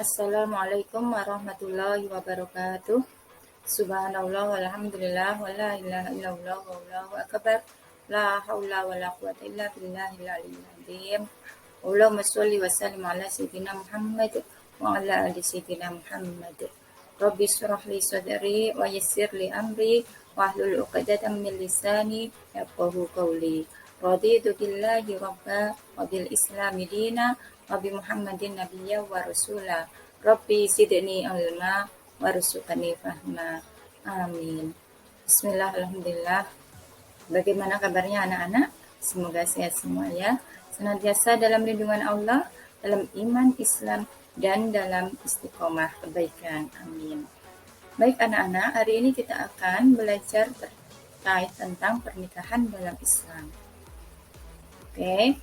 Assalamualaikum warahmatullahi wabarakatuh. Subhanallah walhamdulillah wa la ilaha illallah wallahu akbar. La haula wa la quwata illa billahil aliyyil azim. Allahumma sholli wa sallim ala sayyidina Muhammad wa ala ali sayyidina Muhammad. Rabbi shrah li sadri wa yassir li amri wa hlul 'uqdatam min lisani yafqahu qawli. Raditu billahi rabba wa bil islami dina wa bi Muhammadin nabiyya wa rasula. Rabbi zidni ilma warzuqni fahma. Amin. Bismillah, alhamdulillah. Bagaimana kabarnya anak-anak? Semoga sehat semua ya. Senantiasa dalam lindungan Allah, dalam iman Islam, dan dalam istiqomah kebaikan. Amin. Baik anak-anak, hari ini kita akan belajar terkait tentang pernikahan dalam Islam. Oke,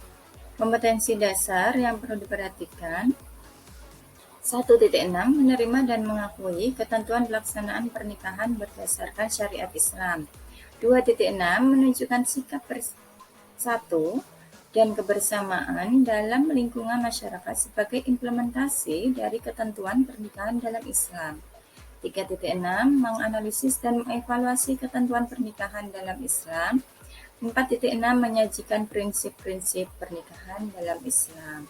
kompetensi dasar yang perlu diperhatikan. 1.6 menerima dan mengakui ketentuan pelaksanaan pernikahan berdasarkan syariat Islam. 2.6 menunjukkan sikap bersatu dan kebersamaan dalam lingkungan masyarakat sebagai implementasi dari ketentuan pernikahan dalam Islam. 3.6 menganalisis dan mengevaluasi ketentuan pernikahan dalam Islam. 4.6 menyajikan prinsip-prinsip pernikahan dalam Islam.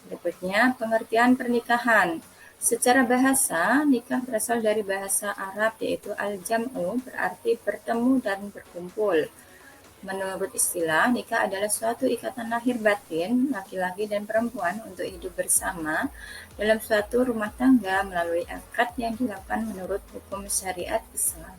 Berikutnya, pengertian pernikahan. Secara bahasa, nikah berasal dari bahasa Arab yaitu al-jam'u, berarti bertemu dan berkumpul. Menurut istilah, nikah adalah suatu ikatan lahir batin laki-laki dan perempuan untuk hidup bersama dalam suatu rumah tangga melalui akad yang dilakukan menurut hukum syariat Islam.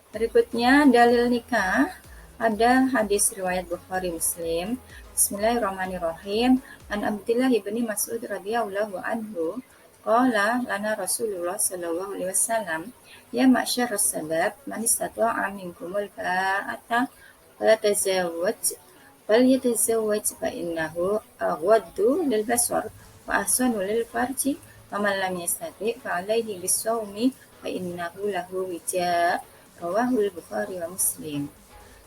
Berikutnya, dalil nikah. Ada hadis riwayat Bukhari Muslim. Bismillahirrahmanirrahim. An Abdullah bin Mas'ud radhiyallahu anhu qala lana Rasulullah sallallahu alaihi wasallam ya ma'syarus sabab man istata'a minkumul ba'ata falyatazawwaj fa innahu aghaddu lil basar wa ahsanu lil farji wa man lam yastati' fa alayhi bis-sawmi fa innahu lahu wija'. Rawahul Bukhari wa Muslim.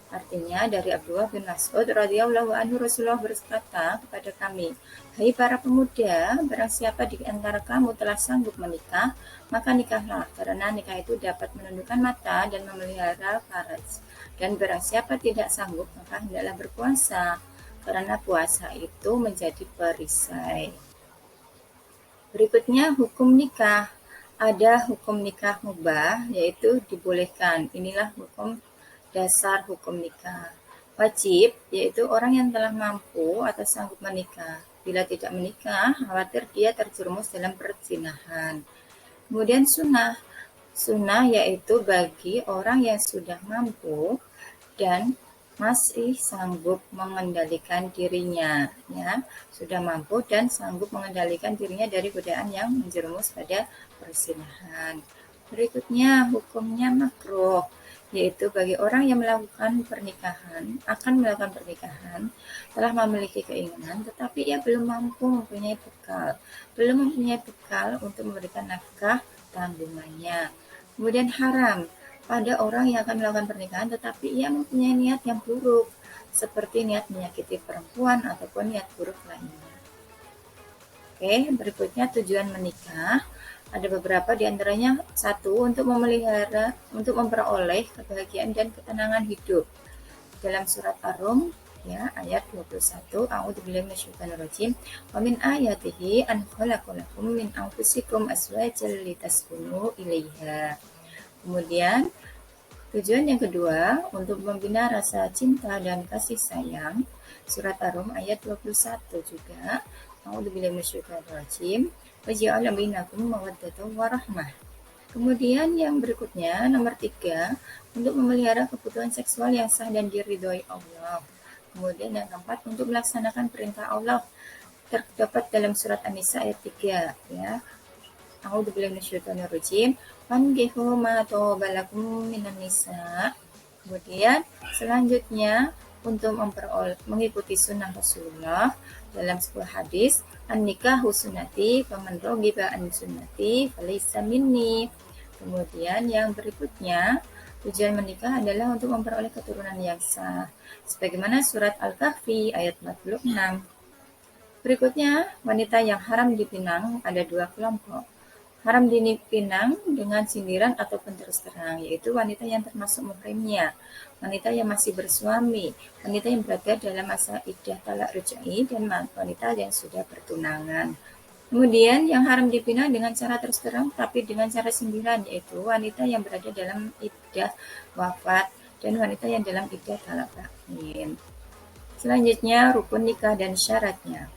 Artinya dari Abdullah bin Mas'ud radhiyallahu anhu Rasulullah berkata kepada kami, hai para pemuda, barang siapa di antara kamu telah sanggup menikah, maka nikahlah, karena nikah itu dapat menundukkan mata dan memelihara faraj. Dan barang siapa tidak sanggup, maka hendaklah berpuasa, karena puasa itu menjadi perisai. Berikutnya hukum nikah. Ada hukum nikah mubah, yaitu dibolehkan. Inilah hukum dasar hukum nikah. Wajib, yaitu orang yang telah mampu atau sanggup menikah. Bila tidak menikah, khawatir dia terjerumus dalam perzinahan. Kemudian sunnah. Sunnah yaitu bagi orang yang sudah mampu dan masih sanggup mengendalikan dirinya, ya, sudah mampu dan sanggup mengendalikan dirinya dari godaan yang menjerumus pada perzinahan. Berikutnya hukumnya makruh, yaitu bagi orang yang melakukan pernikahan, akan melakukan pernikahan, telah memiliki keinginan, tetapi ia belum mampu mempunyai bekal untuk memberikan nafkah tanggungannya. Kemudian haram pada orang yang akan melakukan pernikahan, tetapi ia mempunyai niat yang buruk, seperti niat menyakiti perempuan ataupun niat buruk lainnya. Oke, berikutnya tujuan menikah. Ada beberapa di antaranya. 1. Untuk memperoleh kebahagiaan dan ketenangan hidup. Dalam surat Ar-Rum ya ayat 21, a'udzubillahi minasyaitonirrajim. Wa min ayatihi an khalaqalakum min anfusikum azwajan litaskunu ilaiha. Kemudian tujuan yang kedua untuk membina rasa cinta dan kasih sayang. Surat Ar-Rum ayat 21 juga. A'udzubillahi minasyaitonirrajim. Waja'ala bainakum mawaddatan warahmah. Kemudian yang berikutnya, nomor 3, untuk memelihara kebutuhan seksual yang sah dan diridhoi Allah. Kemudian yang keempat, untuk melaksanakan perintah Allah terdapat dalam surat An-Nisa ayat 3 ya. A'udzubillahi minasyaitonirrajim. Fankihu ma thaba lakum minan nisa. Kemudian selanjutnya untuk mengikuti sunnah Rasulullah dalam sebuah hadis, an-nikahu sunnati faman raghiba an sunnati falaysa minni. Kemudian yang berikutnya, tujuan menikah adalah untuk memperoleh keturunan yang sah, sebagaimana surat Al-Kahfi ayat 46. Berikutnya, wanita yang haram dipinang ada dua kelompok. Haram dipinang dengan sindiran ataupun terus terang, yaitu wanita yang termasuk muhrimnya, wanita yang masih bersuami, wanita yang berada dalam masa iddah talak rujai, dan wanita yang sudah bertunangan. Kemudian yang haram dipinang dengan cara terus terang tapi dengan cara sindiran, yaitu wanita yang berada dalam iddah wafat dan wanita yang dalam iddah talak bain. Selanjutnya, rukun nikah dan syaratnya.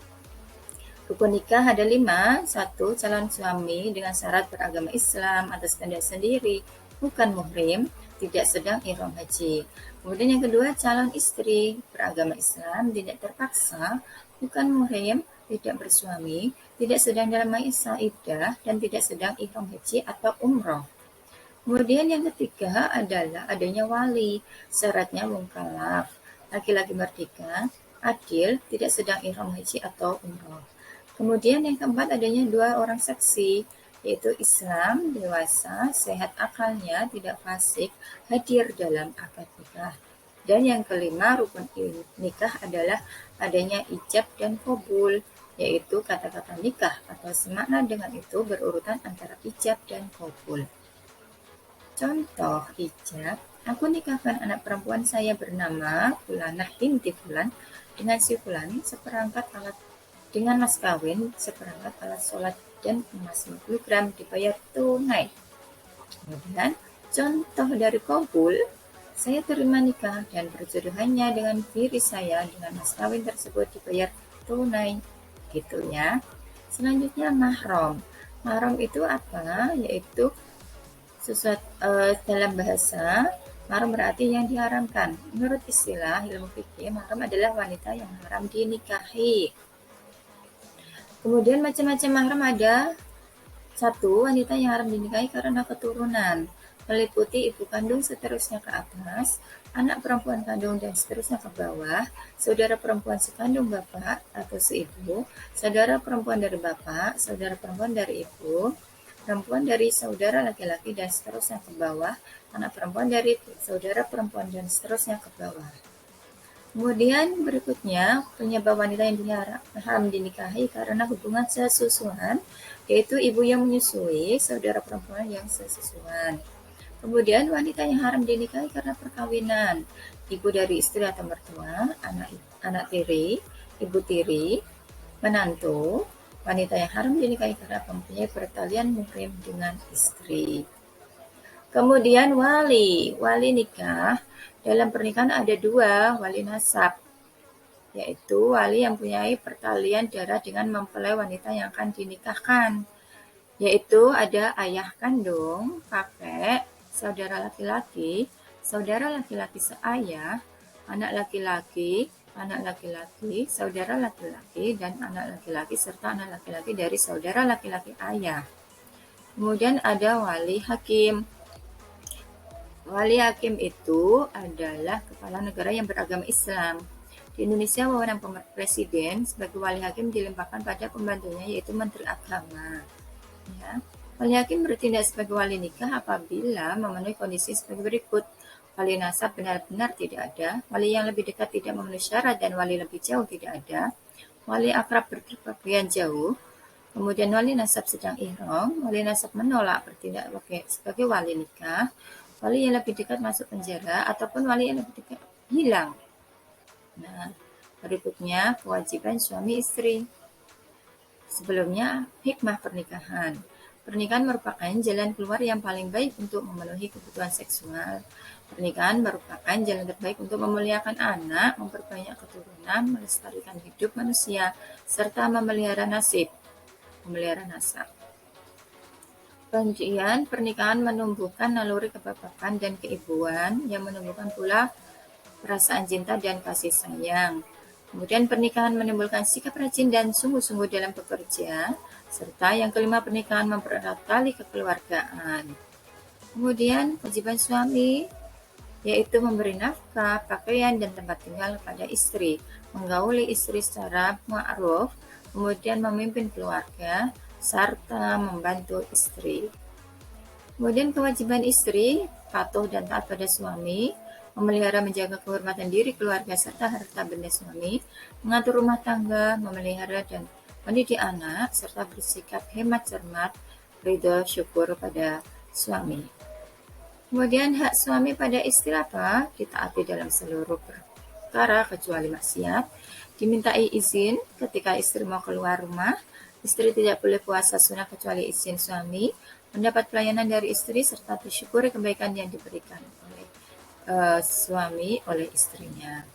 Rukun nikah ada 5. 1. Calon suami dengan syarat beragama Islam atas kehendak sendiri, bukan muhrim, tidak sedang ihram haji. Kemudian yang kedua, calon istri beragama Islam, tidak terpaksa, bukan muhrim, tidak bersuami, tidak sedang dalam masa iddah, dan tidak sedang ihram haji atau umroh. Kemudian yang ketiga adalah adanya wali, syaratnya mukallaf, laki-laki merdeka, adil, tidak sedang ihram haji atau umroh. Kemudian yang keempat adanya 2 orang saksi, yaitu Islam, dewasa, sehat akalnya, tidak fasik, hadir dalam akad nikah. Dan yang kelima rukun nikah adalah adanya ijab dan qabul, yaitu kata-kata nikah atau semakna dengan itu berurutan antara ijab dan qabul. Contoh ijab, aku nikahkan anak perempuan saya bernama Fulanah binti Fulan dengan si Fulan seperangkat alat dengan mas kawin, seperangkat alat sholat dan emas 50 gram dibayar tunai. Kemudian, contoh dari qabul, saya terima nikah dan perjodohannya dengan diri saya dengan mas kawin tersebut dibayar tunai. Gitu ya. Selanjutnya mahram. Mahram itu apa? Yaitu dalam bahasa mahram berarti yang diharamkan. Menurut istilah ilmu fikih, mahram adalah wanita yang haram dinikahi. Kemudian macam-macam mahram ada. 1. Wanita yang haram dinikahi karena keturunan, meliputi ibu kandung seterusnya ke atas, anak perempuan kandung dan seterusnya ke bawah, saudara perempuan sekandung bapak atau seibu, saudara perempuan dari bapak, saudara perempuan dari ibu, perempuan dari saudara laki-laki dan seterusnya ke bawah, anak perempuan dari saudara perempuan dan seterusnya ke bawah. Kemudian berikutnya, penyebab wanita yang haram dinikahi karena hubungan sesusuan, yaitu ibu yang menyusui, saudara perempuan yang sesusuan. Kemudian wanita yang haram dinikahi karena perkawinan, ibu dari istri atau mertua, anak tiri, ibu tiri, menantu. Wanita yang haram dinikahi karena mempunyai pertalian muhrim dengan istri. Kemudian wali nikah. Dalam pernikahan ada 2 wali nasab, yaitu wali yang mempunyai pertalian darah dengan mempelai wanita yang akan dinikahkan, yaitu ada ayah kandung, kakek, saudara laki-laki seayah, anak laki-laki, saudara laki-laki, dan anak laki-laki serta anak laki-laki dari saudara laki-laki ayah. Kemudian ada wali hakim. Wali hakim itu adalah kepala negara yang beragama Islam. Di Indonesia, wewenang presiden sebagai wali hakim dilimpahkan pada pembantunya, yaitu Menteri Agama. Ya. Wali hakim bertindak sebagai wali nikah apabila memenuhi kondisi sebagai berikut. Wali nasab benar-benar tidak ada, wali yang lebih dekat tidak memenuhi syarat, dan wali lebih jauh tidak ada, wali akrab berpergian jauh, kemudian wali nasab sedang ihram, wali nasab menolak bertindak sebagai wali nikah, wali yang lebih dekat masuk penjara, ataupun wali yang lebih dekat hilang. Nah, berikutnya kewajiban suami istri. Sebelumnya, hikmah pernikahan. Pernikahan merupakan jalan keluar yang paling baik untuk memenuhi kebutuhan seksual. Pernikahan merupakan jalan terbaik untuk memuliakan anak, memperbanyak keturunan, melestarikan hidup manusia, serta memelihara nasab. Kemudian, pernikahan menumbuhkan naluri kebapakan dan keibuan yang menumbuhkan pula perasaan cinta dan kasih sayang. Kemudian pernikahan menimbulkan sikap rajin dan sungguh-sungguh dalam bekerja, serta yang kelima pernikahan mempererat tali kekeluargaan. Kemudian kewajiban suami yaitu memberi nafkah, pakaian, dan tempat tinggal kepada istri, menggauli istri secara ma'ruf, kemudian memimpin keluarga, serta membantu istri. Kemudian kewajiban istri patuh dan taat pada suami, memelihara menjaga kehormatan diri keluarga serta harta benda suami, mengatur rumah tangga, memelihara dan mendidik anak, serta bersikap hemat cermat, ridho syukur pada suami. Kemudian hak suami pada istri apa? Ditaati dalam seluruh perkara kecuali maksiat. Dimintai izin ketika istri mau keluar rumah. Istri tidak boleh puasa sunnah kecuali izin suami. Mendapat pelayanan dari istri serta bersyukuri kebaikan yang diberikan oleh suami oleh istrinya.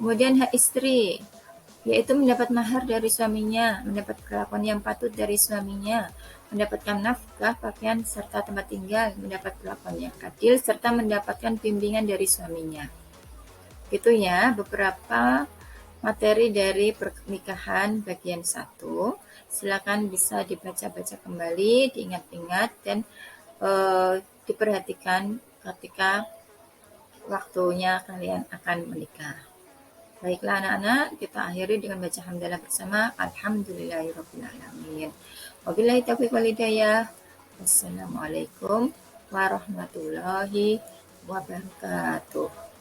Kemudian hak istri, yaitu mendapat mahar dari suaminya, mendapat perlakuan yang patut dari suaminya, mendapatkan nafkah, pakaian, serta tempat tinggal, mendapat perlakuan yang adil, serta mendapatkan bimbingan dari suaminya. Itu ya beberapa materi dari pernikahan bagian 1. Silakan bisa dibaca-baca kembali, diingat-ingat, dan diperhatikan ketika waktunya kalian akan menikah. Baiklah anak-anak, kita akhiri dengan baca hamdalah bersama. Alhamdulillahirrahmanirrahim. Wabillahi taufiq wal hidayah. Wassalamualaikum warahmatullahi wabarakatuh.